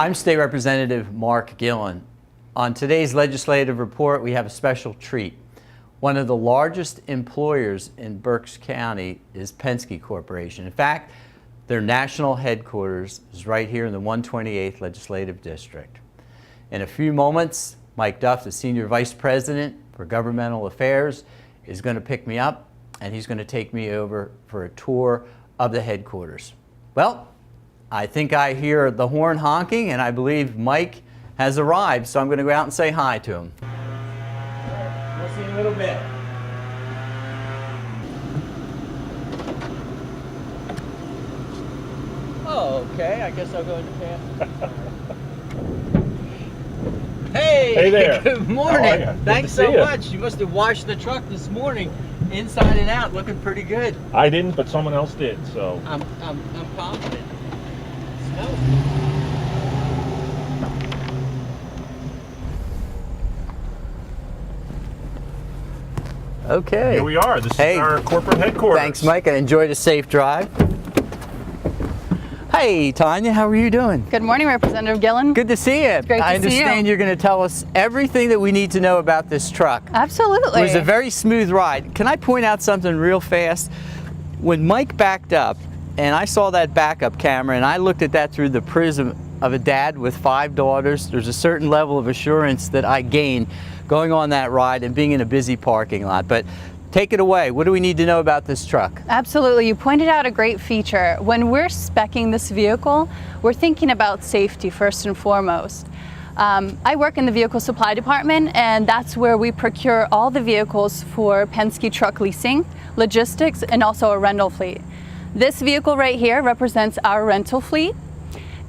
I'm State Representative Mark Gillen. On today's legislative report, we have a special treat. One of the largest employers in Berks County is Penske Corporation. In fact, their national headquarters is right here in the 128th Legislative District. In a few moments, Mike Duff, the Senior Vice President for Governmental Affairs, is going to pick me up and he's going to take me over for a tour of the headquarters. Well, I think I hear the horn honking and I believe Mike has arrived, so I'm going to go out and say hi to him. We'll see you in a little bit. Oh, okay. I guess I'll go in the path. Hey there. Good morning. Thanks so much. You must have washed the truck this morning, inside and out, looking pretty good. I didn't, but someone else did. So I'm confident. Okay. Here we are. This is our corporate headquarters. Thanks, Mike. I enjoyed a safe drive. Hey, Tanya, how are you doing? Good morning, Representative Gillen. Good to see you. Great to see you. I understand you're going to tell us everything that we need to know about this truck. Absolutely. It was a very smooth ride. Can I point out something real fast? When Mike backed up, and I saw that backup camera, and I looked at that through the prism of a dad with 5 daughters, there's a certain level of assurance that I gained going on that ride and being in a busy parking lot. But take it away. What do we need to know about this truck? Absolutely. You pointed out a great feature. When we're speccing this vehicle, we're thinking about safety first and foremost. I work in the vehicle supply department, and that's where we procure all the vehicles for Penske Truck Leasing, Logistics, and also a rental fleet. This vehicle right here represents our rental fleet.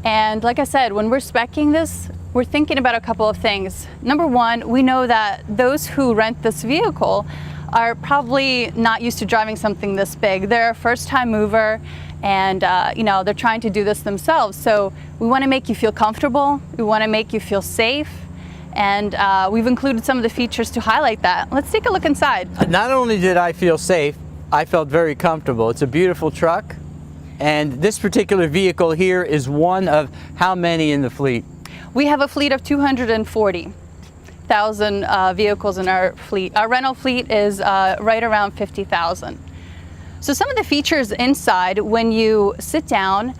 And like I said, when we're speccing this, we're thinking about a couple of things. Number one, we know that those who rent this vehicle are probably not used to driving something this big. They're a first-time mover, and they're trying to do this themselves. So we want to make you feel comfortable. We want to make you feel safe, and we've included some of the features to highlight that. Let's take a look inside. Not only did I feel safe, I felt very comfortable. It's a beautiful truck, and this particular vehicle here is one of how many in the fleet? We have a fleet of 240,000 vehicles in our fleet. Our rental fleet is right around 50,000. So some of the features inside, when you sit down,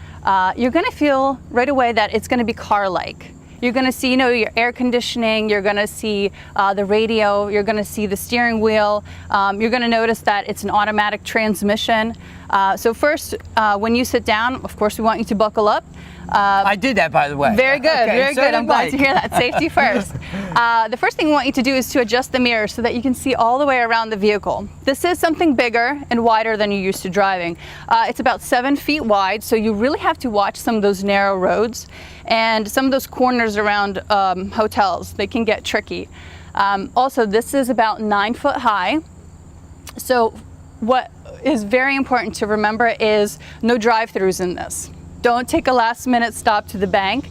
you're going to feel right away that it's going to be car-like. You're going to see, your air conditioning, you're going to see the radio, you're going to see the steering wheel, you're going to notice that it's an automatic transmission. So first, when you sit down, of course, we want you to buckle up. I did that, by the way. Very good, okay, very so good. I'm glad to hear that. Safety first. The first thing we want you to do is to adjust the mirrors so that you can see all the way around the vehicle. This is something bigger and wider than you're used to driving. It's about 7 feet wide, so you really have to watch some of those narrow roads and some of those corners around hotels. They can get tricky. Also, this is about 9 foot high. So what is very important to remember is no drive-throughs in this. Don't take a last-minute stop to the bank.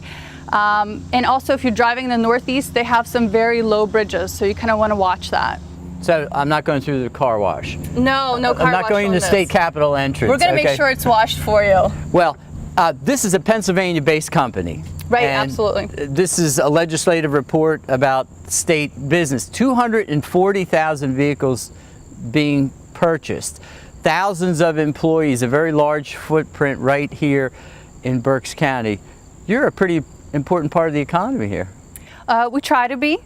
And also, if you're driving in the Northeast, they have some very low bridges, so you kind of want to watch that. So I'm not going through the car wash? No car wash. I'm not going to the state capitol entrance. We're going to make sure it's washed for you. Well, this is a Pennsylvania-based company. Right, and absolutely. This is a legislative report about state business. 240,000 vehicles being purchased. Thousands of employees, a very large footprint right here in Berks County. You're a pretty important part of the economy here. We try to be.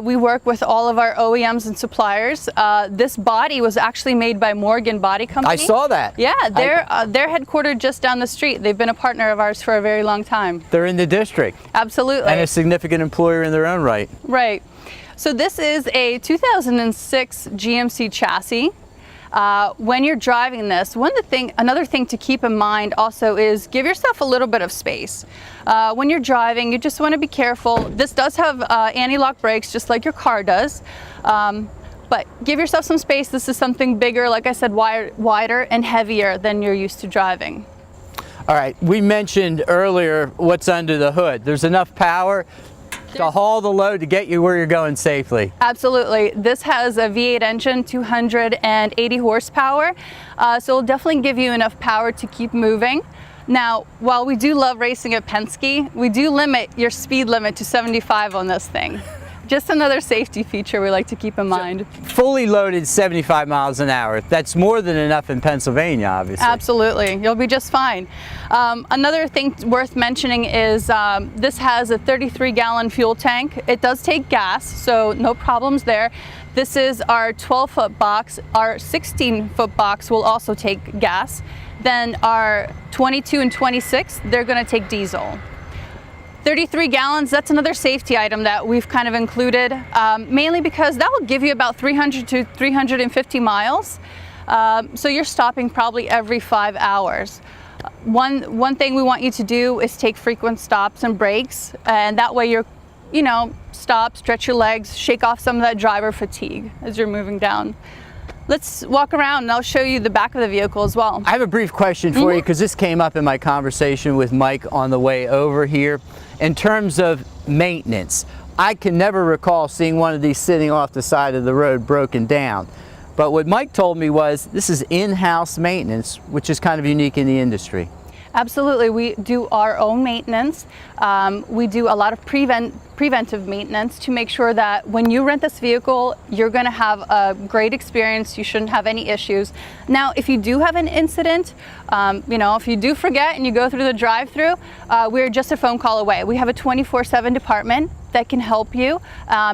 We work with all of our OEMs and suppliers. This body was actually made by Morgan Body Company. I saw that. Yeah, they're headquartered just down the street. They've been a partner of ours for a very long time. They're in the district. Absolutely. And a significant employer in their own right. Right. So this is a 2006 GMC chassis. When you're driving this, another thing to keep in mind also is give yourself a little bit of space. When you're driving, you just want to be careful. This does have anti-lock brakes, just like your car does. But give yourself some space. This is something bigger, like I said, wider and heavier than you're used to driving. All right, we mentioned earlier what's under the hood. There's enough power to haul the load to get you where you're going safely. Absolutely. This has a V8 engine, 280 horsepower, so it'll definitely give you enough power to keep moving. Now, while we do love racing at Penske, we do limit your speed limit to 75 on this thing. Just another safety feature we like to keep in mind. Fully loaded 75 miles an hour. That's more than enough in Pennsylvania, obviously. Absolutely, you'll be just fine. Another thing worth mentioning is this has a 33-gallon fuel tank. It does take gas, so no problems there. This is our 12-foot box. Our 16-foot box will also take gas. Then our 22 and 26, they're going to take diesel. 33 gallons, that's another safety item that we've kind of included, mainly because that will give you about 300 to 350 miles. So you're stopping probably every 5 hours. One thing we want you to do is take frequent stops and breaks, and that way you're, stop, stretch your legs, shake off some of that driver fatigue as you're moving down. Let's walk around and I'll show you the back of the vehicle as well. I have a brief question for you, because this came up in my conversation with Mike on the way over here. In terms of maintenance, I can never recall seeing one of these sitting off the side of the road broken down. But what Mike told me was this is in-house maintenance, which is kind of unique in the industry. Absolutely, we do our own maintenance. We do a lot of preventive maintenance to make sure that when you rent this vehicle, you're going to have a great experience. You shouldn't have any issues. Now, if you do have an incident, if you do forget and you go through the drive-through, we're just a phone call away. We have a 24/7 department that can help you.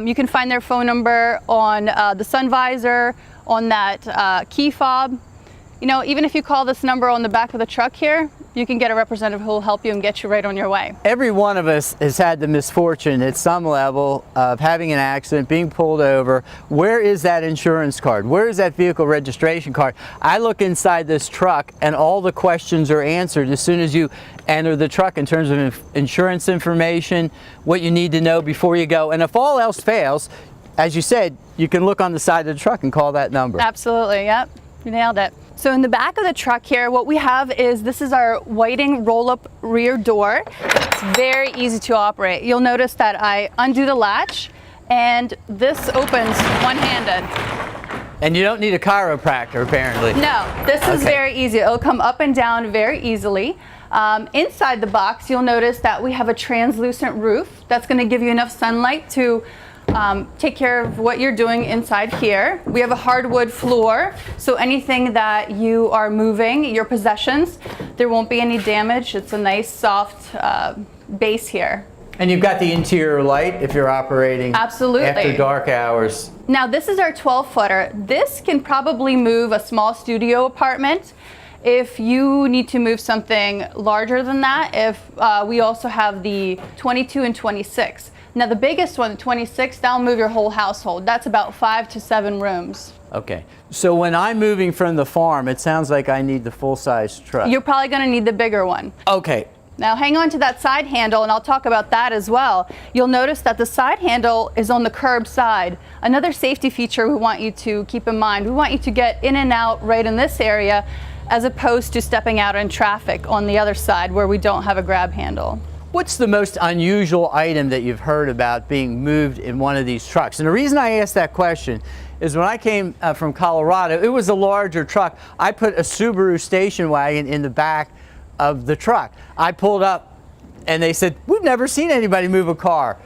You can find their phone number on the sun visor, on that key fob. Even if you call this number on the back of the truck here, you can get a representative who will help you and get you right on your way. Every one of us has had the misfortune at some level of having an accident, being pulled over. Where is that insurance card? Where is that vehicle registration card? I look inside this truck and all the questions are answered as soon as you enter the truck in terms of insurance information, what you need to know before you go. And if all else fails, as you said, you can look on the side of the truck and call that number. Absolutely, yep, you nailed it. So in the back of the truck here, what we have is, this is our whiting roll-up rear door. It's very easy to operate. You'll notice that I undo the latch and this opens one-handed. And you don't need a chiropractor, apparently. No, this is very easy. It'll come up and down very easily. Inside the box, you'll notice that we have a translucent roof that's going to give you enough sunlight to take care of what you're doing inside here. We have a hardwood floor, so anything that you are moving, your possessions, there won't be any damage. It's a nice soft base here. And you've got the interior light if you're operating after dark hours. Now this is our 12-footer. This can probably move a small studio apartment. If you need to move something larger than that, we also have the 22 and 26. Now the biggest one, the 26, that'll move your whole household. That's about 5 to 7 rooms. Okay, so when I'm moving from the farm, it sounds like I need the full-size truck. You're probably going to need the bigger one. Okay. Now hang on to that side handle, and I'll talk about that as well. You'll notice that the side handle is on the curb side. Another safety feature we want you to keep in mind. We want you to get in and out right in this area, as opposed to stepping out in traffic on the other side where we don't have a grab handle. What's the most unusual item that you've heard about being moved in one of these trucks? And the reason I asked that question is when I came from Colorado, it was a larger truck. I put a Subaru station wagon in the back of the truck. I pulled up and they said, "We've never seen anybody move a car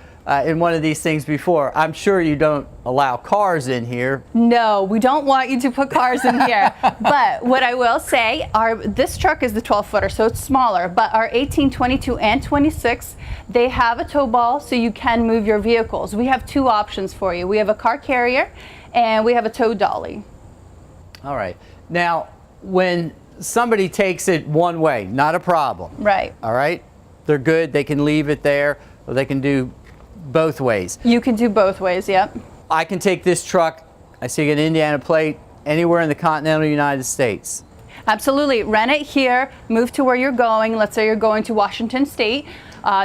in one of these things before." I'm sure you don't allow cars in here. No, we don't want you to put cars in here. But what I will say, this truck is the 12-footer, so it's smaller. But our 18, 22, and 26, they have a tow ball, so you can move your vehicles. We have 2 options for you. We have a car carrier, and we have a tow dolly. All right. Now, when somebody takes it one way, not a problem. Right. All right? They're good. They can leave it there, or they can do both ways. You can do both ways, yep. I can take this truck, I see an Indiana plate, anywhere in the continental United States. Absolutely. Rent it here, move to where you're going. Let's say you're going to Washington State.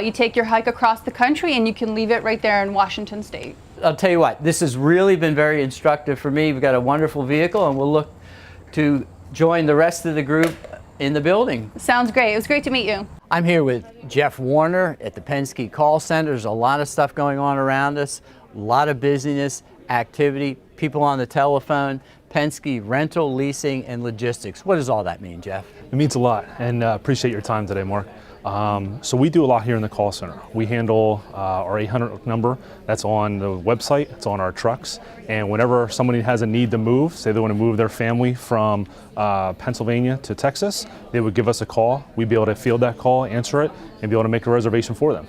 You take your hike across the country and you can leave it right there in Washington State. I'll tell you what, this has really been very instructive for me. We've got a wonderful vehicle and we'll look to join the rest of the group in the building. Sounds great. It was great to meet you. I'm here with Jeff Warner at the Penske call center. There's a lot of stuff going on around us, a lot of busyness. activity, people on the telephone, Penske rental, leasing, and logistics. What does all that mean, Jeff? It means a lot, and appreciate your time today, Mark. So we do a lot here in the call center. We handle our 800 number that's on the website, it's on our trucks, and whenever somebody has a need to move, say they want to move their family from Pennsylvania to Texas, they would give us a call. We'd be able to field that call, answer it, and be able to make a reservation for them.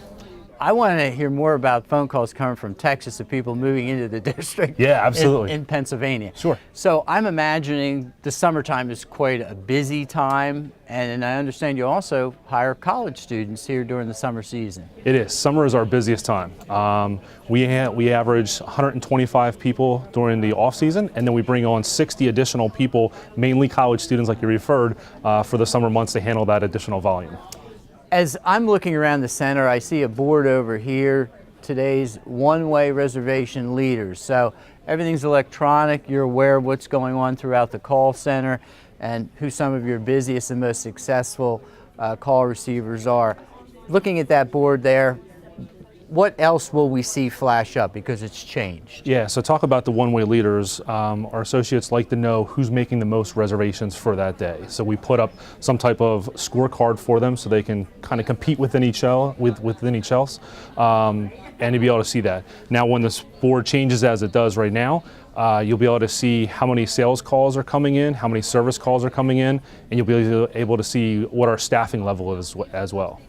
I want to hear more about phone calls coming from Texas of people moving into the district. Yeah, absolutely. In Pennsylvania. Sure. So I'm imagining the summertime is quite a busy time, and I understand you also hire college students here during the summer season. It is. Summer is our busiest time. We average 125 people during the off season, and then we bring on 60 additional people, mainly college students like you referred, for the summer months to handle that additional volume. As I'm looking around the center, I see a board over here, today's one-way reservation leaders. So everything's electronic. You're aware of what's going on throughout the call center and who some of your busiest and most successful call receivers are. Looking at that board there, what else will we see flash up because it's changed? Yeah, so talk about the one-way leaders. Our associates like to know who's making the most reservations for that day. So we put up some type of scorecard for them so they can kind of compete within each else, and to be able to see that. Now when this board changes as it does right now, you'll be able to see how many sales calls are coming in, how many service calls are coming in, and you'll be able to see what our staffing level is as well.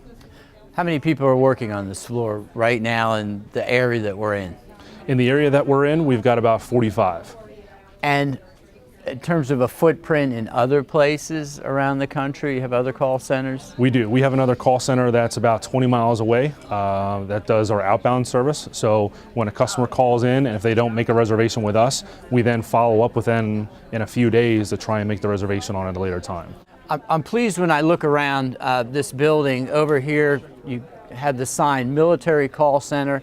How many people are working on this floor right now in the area that we're in? In the area that we're in, we've got about 45. And in terms of a footprint in other places around the country, you have other call centers? We do. We have another call center that's about 20 miles away that does our outbound service. So when a customer calls in, and if they don't make a reservation with us, we then follow up with them in a few days to try and make the reservation on at a later time. I'm pleased when I look around this building. Over here, you have the sign Military Call Center.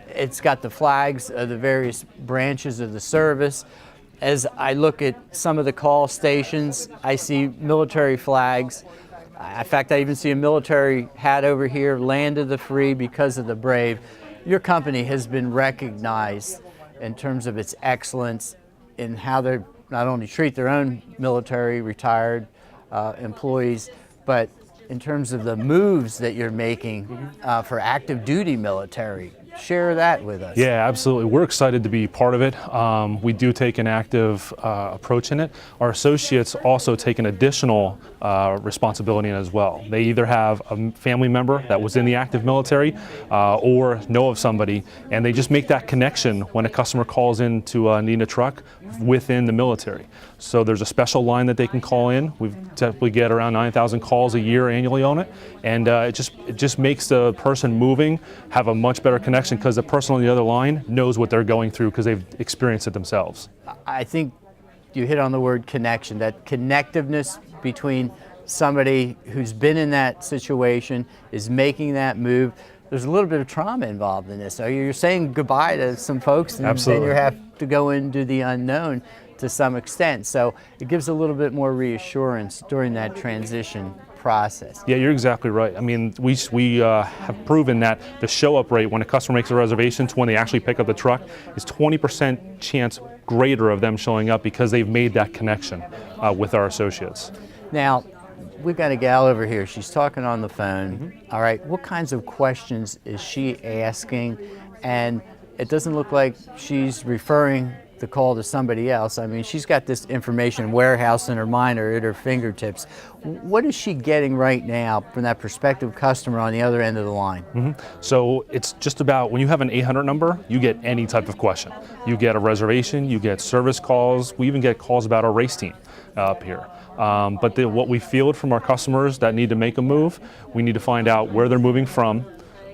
It's got the flags of the various branches of the service. As I look at some of the call stations, I see military flags. In fact, I even see a military hat over here, Land of the Free because of the brave. Your company has been recognized in terms of its excellence in how they not only treat their own military retired employees, but in terms of the moves that you're making for active duty military. Share that with us. Yeah, absolutely. We're excited to be part of it. We do take an active approach in it. Our associates also take an additional responsibility in as well. They either have a family member that was in the active military or know of somebody, and they just make that connection when a customer calls in to need a truck within the military. So there's a special line that they can call in. We typically get around 9,000 calls a year annually on it, and it just makes the person moving have a much better connection because the person on the other line knows what they're going through because they've experienced it themselves. I think you hit on the word connection, that connectiveness between somebody who's been in that situation, is making that move. There's a little bit of trauma involved in this. So you're saying goodbye to some folks, and then you have to go into the unknown to some extent. So it gives a little bit more reassurance during that transition process. Yeah, you're exactly right. I mean, we have proven that the show-up rate when a customer makes a reservation to when they actually pick up the truck is 20% chance greater of them showing up because they've made that connection with our associates. Now, we've got a gal over here. She's talking on the phone. All right, what kinds of questions is she asking? And it doesn't look like she's referring the call to somebody else. I mean, she's got this information warehouse in her mind or at her fingertips. What is she getting right now from that prospective customer on the other end of the line? So it's just about, when you have an 800 number, you get any type of question. You get a reservation, you get service calls, we even get calls about our race team up here. But what we field from our customers that need to make a move, we need to find out where they're moving from,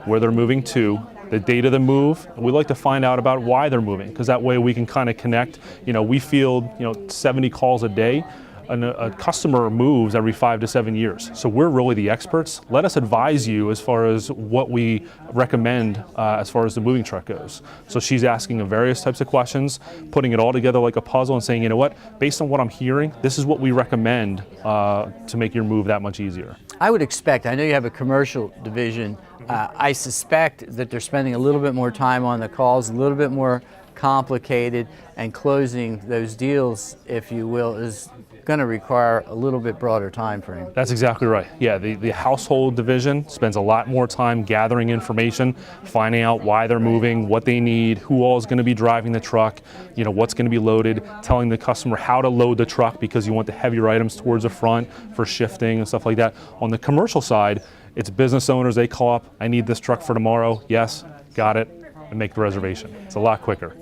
where they're moving to, the date of the move. We like to find out about why they're moving, because that way we can kind of connect. We field 70 calls a day. A customer moves every 5 to 7 years. So we're really the experts. Let us advise you as far as what we recommend as far as the moving truck goes. So she's asking various types of questions, putting it all together like a puzzle and saying, you know what, based on what I'm hearing, this is what we recommend to make your move that much easier. I would expect, I know you have a commercial division, I suspect that they're spending a little bit more time on the calls, a little bit more complicated, and closing those deals, if you will, is going to require a little bit broader time frame. That's exactly right. Yeah, the household division spends a lot more time gathering information, finding out why they're moving, what they need, who all is going to be driving the truck, what's going to be loaded, telling the customer how to load the truck because you want the heavier items towards the front for shifting and stuff like that. On the commercial side, it's business owners, they call up, I need this truck for tomorrow. Yes, got it, and make the reservation. It's a lot quicker.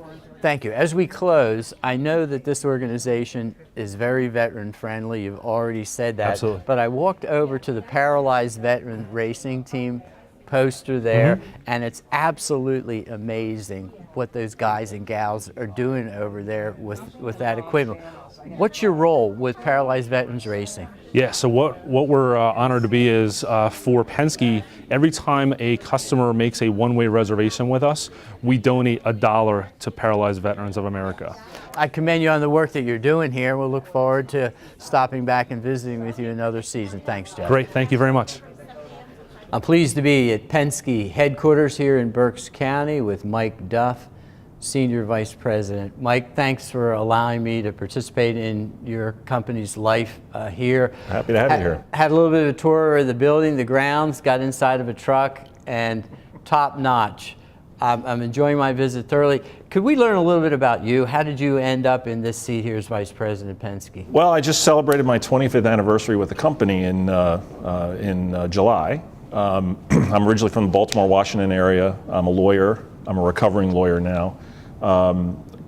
Thank you. As we close, I know that this organization is very veteran friendly. You've already said that. Absolutely. But I walked over to the Paralyzed Veteran Racing Team poster there, and it's absolutely amazing what those guys and gals are doing over there with that equipment. What's your role with Paralyzed Veterans Racing? Yeah, so what we're honored to be is for Penske, every time a customer makes a one-way reservation with us, we donate $1 to Paralyzed Veterans of America. I commend you on the work that you're doing here. We'll look forward to stopping back and visiting with you another season. Thanks, Jeff. Great, thank you very much. I'm pleased to be at Penske Headquarters here in Berks County with Mike Duff, Senior Vice President. Mike, thanks for allowing me to participate in your company's life here. Happy to have you here. Had a little bit of a tour of the building, the grounds, got inside of a truck, and top notch. I'm enjoying my visit thoroughly. Could we learn a little bit about you? How did you end up in this seat here as Vice President Penske? Well, I just celebrated my 25th anniversary with the company in July. I'm originally from the Baltimore, Washington area. I'm a lawyer. I'm a recovering lawyer now.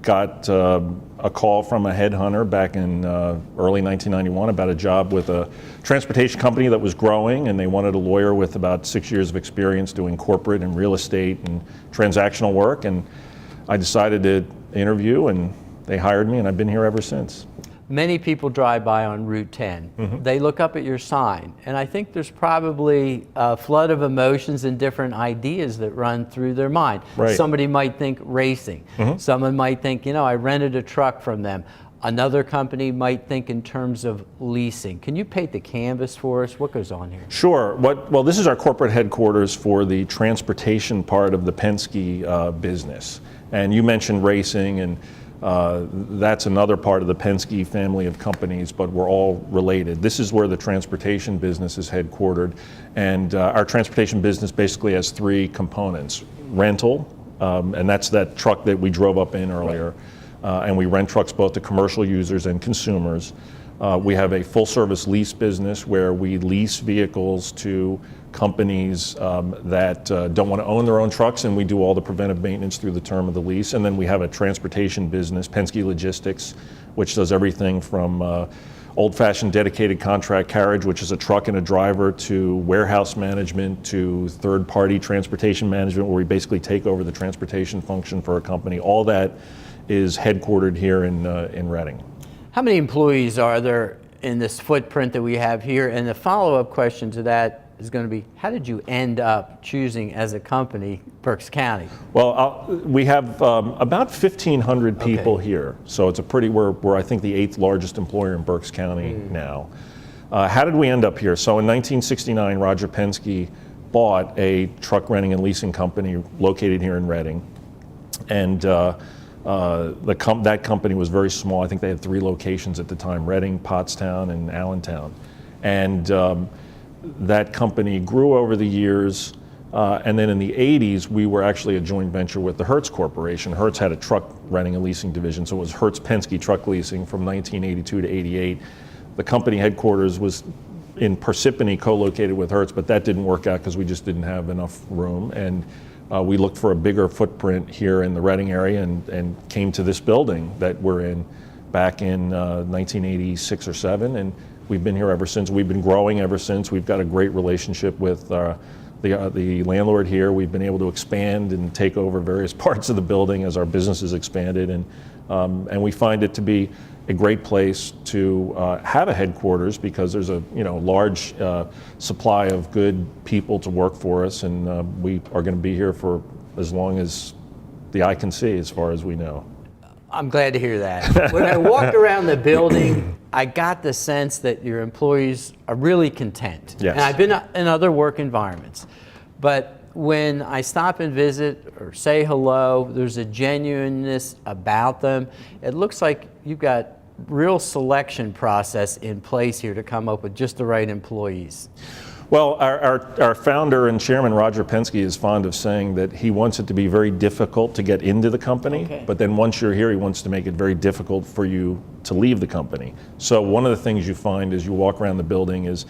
Got a call from a headhunter back in early 1991 about a job with a transportation company that was growing, and they wanted a lawyer with about 6 years of experience doing corporate and real estate and transactional work. And I decided to interview, and they hired me, and I've been here ever since. Many people drive by on Route 10. They look up at your sign, and I think there's probably a flood of emotions and different ideas that run through their mind. Right. Somebody might think racing. Someone might think, I rented a truck from them. Another company might think in terms of leasing. Can you paint the canvas for us? What goes on here? Sure. Well, this is our corporate headquarters for the transportation part of the Penske business. And you mentioned racing, and that's another part of the Penske family of companies, but we're all related. This is where the transportation business is headquartered, and our transportation business basically has three components. Rental, and that's that truck that we drove up in earlier, and we rent trucks both to commercial users and consumers. We have a full-service lease business where we lease vehicles to companies that don't want to own their own trucks, and we do all the preventive maintenance through the term of the lease. And then we have a transportation business, Penske Logistics, which does everything from old-fashioned dedicated contract carriage, which is a truck and a driver, to warehouse management, to third-party transportation management, where we basically take over the transportation function for a company. All that is headquartered here in Reading. How many employees are there in this footprint that we have here? And the follow-up question to that is going to be, how did you end up choosing as a company Berks County? Well, we have about 1,500 people here, so it's we're I think the 8th largest employer in Berks County now. How did we end up here? So in 1969, Roger Penske bought a truck renting and leasing company located here in Reading, and that company was very small. I think they had 3 locations at the time: Reading, Pottstown, and Allentown. And that company grew over the years, and then in the 80s, we were actually a joint venture with the Berks Corporation. Hertz had a truck renting and leasing division, so it was Hertz Penske Truck Leasing from 1982 to 88. The company headquarters was in Parsippany, co-located with Hertz, but that didn't work out because we just didn't have enough room. And we looked for a bigger footprint here in the Reading area, and came to this building that we're in back in 1986 or 7, and we've been here ever since. We've been growing ever since. We've got a great relationship with the landlord here. We've been able to expand and take over various parts of the building as our business has expanded, and we find it to be a great place to have a headquarters because there's a large supply of good people to work for us, and we are going to be here for as long as the eye can see, as far as we know. I'm glad to hear that. When I walked around the building, I got the sense that your employees are really content. Yes. And I've been in other work environments, but when I stop and visit or say hello, there's a genuineness about them. It looks like you've got real selection process in place here to come up with just the right employees. Well, our founder and chairman, Roger Penske, is fond of saying that he wants it to be very difficult to get into the company, Okay. but then once you're here, he wants to make it very difficult for you to leave the company. So one of the things you find as you walk around the building is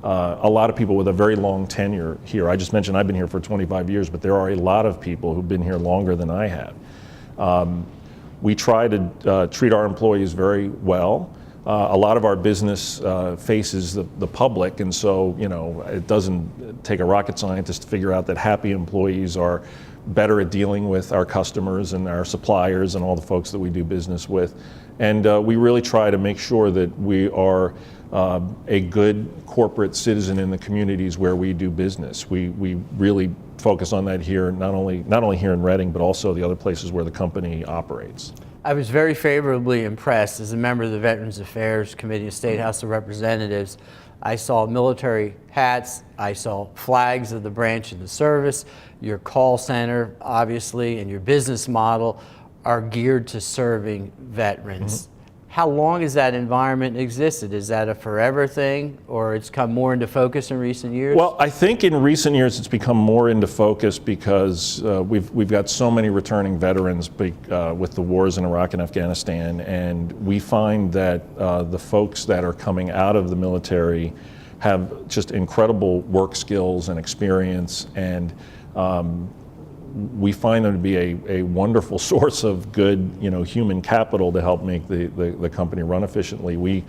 a lot of people with a very long tenure here. I just mentioned I've been here for 25 years, but there are a lot of people who've been here longer than I have. We try to treat our employees very well. A lot of our business faces the public, and so it doesn't take a rocket scientist to figure out that happy employees are better at dealing with our customers and our suppliers and all the folks that we do business with. And we really try to make sure that we are a good corporate citizen in the communities where we do business. We really focus on that here, not only here in Reading, but also the other places where the company operates. I was very favorably impressed as a member of the Veterans Affairs Committee of State House of Representatives. I saw military hats, I saw flags of the branch of the service. Your call center, obviously, and your business model are geared to serving veterans. How long has that environment existed? Is that a forever thing, or it's come more into focus in recent years? Well, I think in recent years it's become more into focus because we've got so many returning veterans with the wars in Iraq and Afghanistan, and we find that the folks that are coming out of the military have just incredible work skills and experience, and we find them to be a wonderful source of good, human capital to help make the company run efficiently.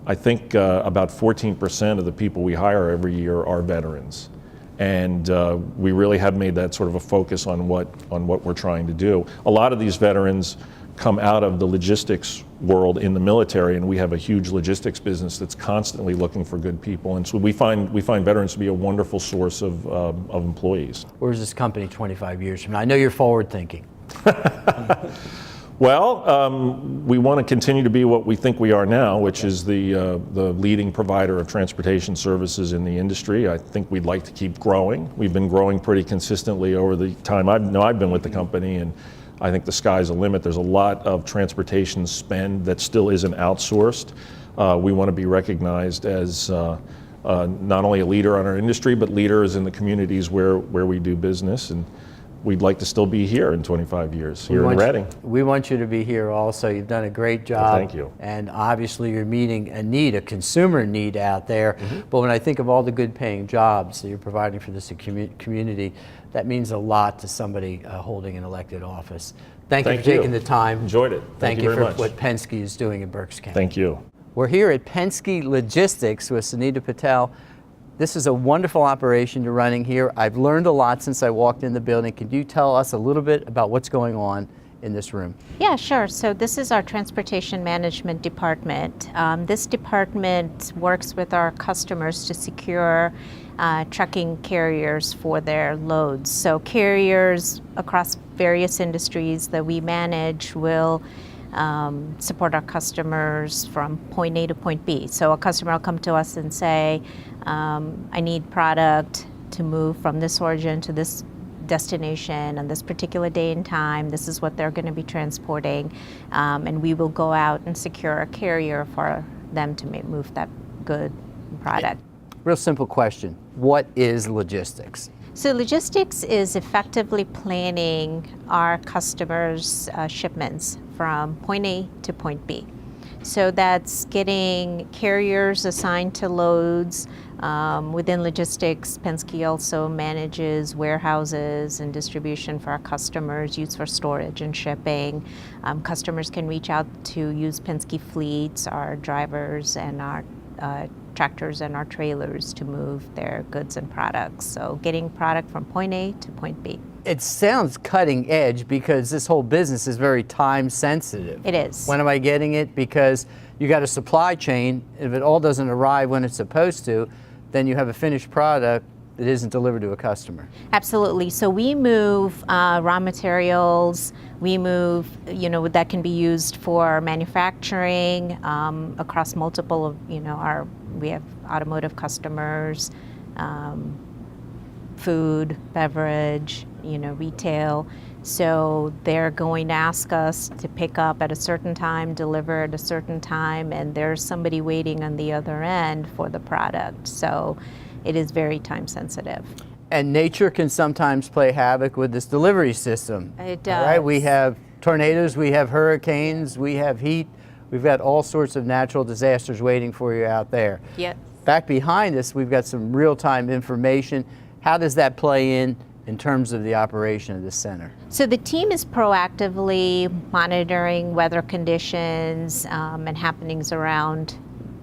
I think about 14% of the people we hire every year are veterans, and we really have made that sort of a focus on what we're trying to do. A lot of these veterans come out of the logistics world in the military, and we have a huge logistics business that's constantly looking for good people, and so we find veterans to be a wonderful source of employees. Where's this company 25 years from now? I know you're forward thinking. Well, we want to continue to be what we think we are now, which is the leading provider of transportation services in the industry. I think we'd like to keep growing. We've been growing pretty consistently over the time I've been with the company, and I think the sky's the limit. There's a lot of transportation spend that still isn't outsourced. We want to be recognized as not only a leader in our industry, but leaders in the communities where we do business. And we'd like to still be here in 25 years, here in Reading. We want you to be here also. You've done a great job. Thank you. And obviously you're meeting a need, a consumer need out there. But when I think of all the good paying jobs that you're providing for this community, that means a lot to somebody holding an elected office. Thank you for taking the time. Enjoyed it. Thank you very for much. what Penske is doing in Berks County. Thank you. We're here at Penske Logistics with Sunita Patel. This is a wonderful operation you're running here. I've learned a lot since I walked in the building. Could you tell us a little bit about what's going on in this room? Yeah, sure. So this is our transportation management department. This department works with our customers to secure trucking carriers for their loads. So carriers across various industries that we manage will support our customers from point A to point B. So a customer will come to us and say, I need product to move from this origin to this destination on this particular day and time. This is what they're going to be transporting, and we will go out and secure a carrier for them to move that good product. Real simple question. What is logistics? So logistics is effectively planning our customers' shipments from point A to point B. So that's getting carriers assigned to loads. Within logistics, Penske also manages warehouses and distribution for our customers, used for storage and shipping. Customers can reach out to use Penske fleets, our drivers and our tractors and our trailers to move their goods and products. So getting product from point A to point B. It sounds cutting edge because this whole business is very time sensitive. It is. When am I getting it? Because you got a supply chain. If it all doesn't arrive when it's supposed to, then you have a finished product that isn't delivered to a customer. Absolutely. So we move raw materials. We move, that can be used for manufacturing across multiple of, we have automotive customers, food, beverage, retail. So they're going to ask us to pick up at a certain time, deliver at a certain time, and there's somebody waiting on the other end for the product. So it is very time sensitive. And nature can sometimes play havoc with this delivery system. It does. Right? We have tornadoes, we have hurricanes, we have heat. We've got all sorts of natural disasters waiting for you out there. Yep. Back behind us, we've got some real-time information. How does that play in terms of the operation of this center? So the team is proactively monitoring weather conditions and happenings around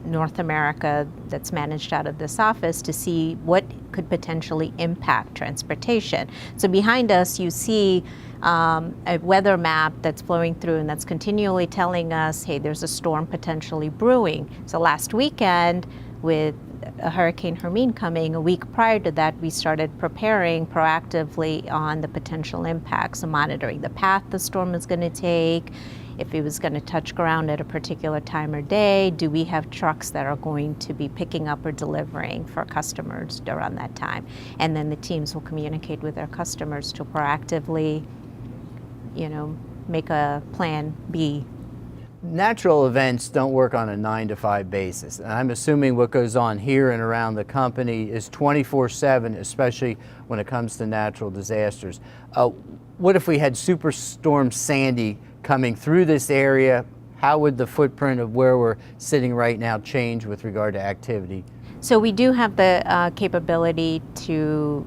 North America that's managed out of this office to see what could potentially impact transportation. So behind us you see a weather map that's flowing through and that's continually telling us, hey, there's a storm potentially brewing. So last weekend, with a Hurricane Hermine coming, a week prior to that, we started preparing proactively on the potential impacts, so monitoring the path the storm is going to take, if it was going to touch ground at a particular time or day, do we have trucks that are going to be picking up or delivering for customers around that time? And then the teams will communicate with their customers to proactively, make a plan B. Natural events don't work on a 9-to-5 basis. And I'm assuming what goes on here and around the company is 24/7, especially when it comes to natural disasters. What if we had Superstorm Sandy coming through this area? How would the footprint of where we're sitting right now change with regard to activity? So we do have the capability to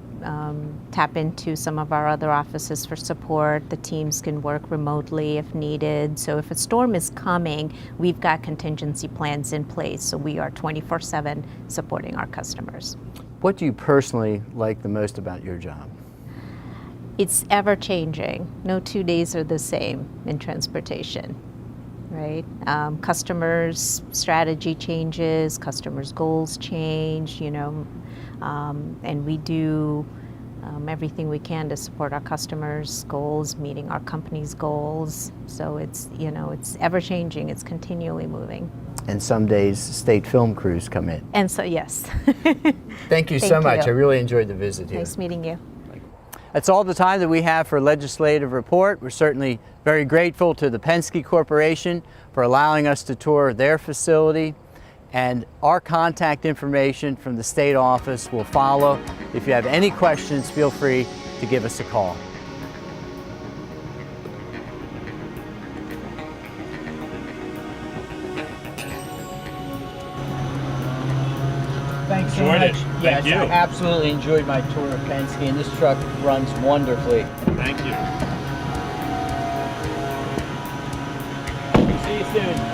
tap into some of our other offices for support. The teams can work remotely if needed. So if a storm is coming, we've got contingency plans in place. So we are 24/7 supporting our customers. What do you personally like the most about your job? It's ever changing. No 2 days are the same in transportation. Right? Customers' strategy changes, customers' goals change, and we do everything we can to support our customers' goals, meeting our company's goals. So it's ever changing, it's continually moving. And some days state film crews come in. And so, yes. Thank you so Thank much. you. I really enjoyed the visit here. Nice meeting you. That's all the time that we have for Legislative Report. We're certainly very grateful to the Penske Corporation for allowing us to tour their facility. And our contact information from the state office will follow. If you have any questions, feel free to give us a call. Thanks so Enjoyed much. it. Yes, Thank you. I absolutely enjoyed my tour of Penske, and this truck runs wonderfully. Thank you. See you soon.